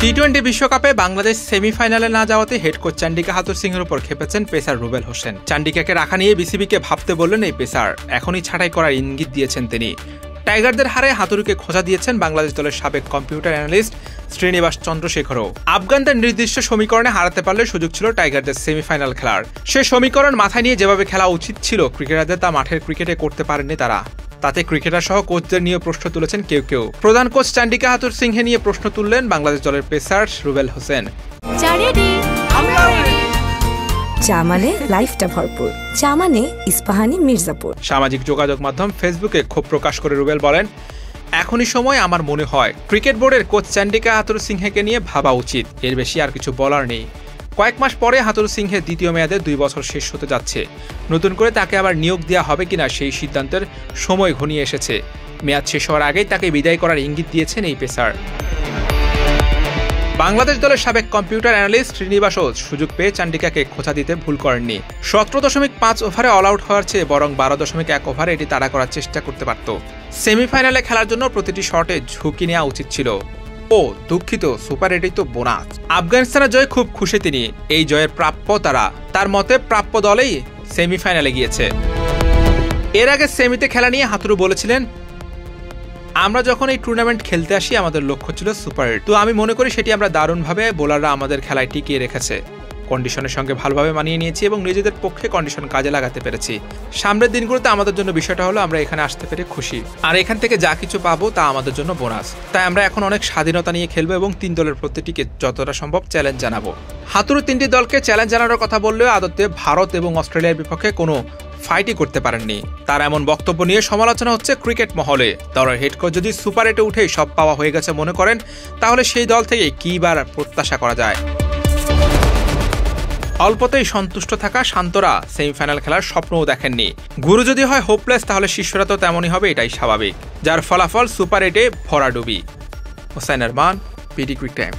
টি-20 বিশ্বকাপে বাংলাদেশ সেমিফাইনালে না যাওয়াতে হেড কোচ চান্ডিকা হাতুর সিংহের উপর খেপেছেন পেসার রুবেল হোসেন। চান্ডিকাকে রাখা নিয়ে বিসিবিকে ভাবতে বললেন এই পেসার, এখনই ছাঁটাই করার ইঙ্গিত দিয়েছেন তিনি। টাইগারদের হারে হাতুড়িকে খোঁচা দিয়েছেন বাংলাদেশ দলের সাবেক কম্পিউটার অ্যানালিস্ট শ্রীনিবাস চন্দ্রশেখরও। আফগানদের নির্দিষ্ট সমীকরণে হারাতে পারলে সুযোগ ছিল টাইগারদের সেমিফাইনাল খেলার। সে সমীকরণ মাথায় নিয়ে যেভাবে খেলা উচিত ছিল ক্রিকেটারদের, তা মাঠের ক্রিকেটে করতে পারেননি তারা। তাতে ক্রিকেটার সহ কোচদের নিয়ে প্রশ্ন তুলেছেন কেউ কেউ। প্রধান কোচ চান্ডিকা হাতুর সিংহে নিয়ে প্রশ্ন তুললেন বাংলাদেশ দলের পেসার রুবেল হোসেন। চা মানে লাইফটা ভরপুর, চা মানে ইস্পাহানি মির্জাপুর। সামাজিক যোগাযোগ মাধ্যম ফেসবুকে ক্ষোভ প্রকাশ করে রুবেল বলেন, এখনই সময় আমার মনে হয় ক্রিকেট বোর্ডের কোচ চান্ডিকা হাতুর সিংহেকে নিয়ে ভাবা উচিত, এর বেশি আর কিছু বলার নেই। কয়েক মাস পরে হাতুর সিংহের দ্বিতীয় মেয়াদে 2 বছর শেষ হতে যাচ্ছে। নতুন করে তাকে আবার নিয়োগ দেওয়া হবে কিনা সেই সিদ্ধান্তের সময় ঘনিয়ে এসেছে। মেয়াদ শেষ হওয়ার আগেই তাকে বিদায় করার ইঙ্গিত দিয়েছেন এই পেসার। বাংলাদেশ দলের সাবেক কম্পিউটার অ্যানালিস্ট শ্রীনিবাসও সুযোগ পেয়ে চান্ডিকাকে খোঁচা দিতে ভুল করেননি। 17.5 ওভারে অল আউট হওয়ার চেয়ে বরং 12.1 ওভারে এটি তাড়া করার চেষ্টা করতে পারত। সেমিফাইনালে খেলার জন্য প্রতিটি শটে ঝুঁকি নেওয়া উচিত ছিল। ও দুঃখিত, সুপার এটাই তো বোনাস। আফগানিস্তানের জয় খুব খুশি তিনি, এই জয়ের প্রাপ্য তারা। তার মতে প্রাপ্য দলেই সেমিফাইনালে গিয়েছে। এর আগে সেমিতে খেলা নিয়ে হাতুড়ু বলেছিলেন, আমরা যখন এই টুর্নামেন্ট খেলতে আসি আমাদের লক্ষ্য ছিল সুপার 8। তো আমি মনে করি সেটি আমরা দারুণভাবে বোলাররা আমাদের খেলায় টিকিয়ে রেখেছে। কন্ডিশনের সঙ্গে ভালোভাবে মানিয়ে নিয়েছি এবং নিজেদের পক্ষে কন্ডিশন কাজে লাগাতে পেরেছি। সামনের দিনগুলোতে আমাদের জন্য বিষয়টা হলো আমরা এখানে আসতে পেরে খুশি, আর এখান থেকে যা কিছু পাবো তা আমাদের জন্য বোনাস। তাই আমরা এখন অনেক স্বাধীনতা নিয়ে খেলবো এবং 3 দলের প্রতিটিকে যতটা সম্ভব চ্যালেঞ্জ জানাবো। হাতুড়ু 3টি দলকে চ্যালেঞ্জ জানানোর কথা বললেও আদতে ভারত এবং অস্ট্রেলিয়ার বিপক্ষে কোনো ফাইটই করতে পারেননি। তার এমন বক্তব্য নিয়ে সমালোচনা হচ্ছে ক্রিকেট মহলে। দলের হেড কোচ যদি সুপার 8-এ উঠেই সব পাওয়া হয়ে গেছে মনে করেন, তাহলে সেই দল থেকে কি বার প্রত্যাশা করা যায়? অল্পতেই সন্তুষ্ট থাকা শান্তরা সেমিফাইনাল খেলার স্বপ্নও দেখেননি। গুরু যদি হয় হোপলেস, তাহলে শিষ্যরা তো তেমনই হবে, এটাই স্বাভাবিক। যার ফলাফল সুপার 8-এ ভরাডুবি। Hossain Arman, PD cric time.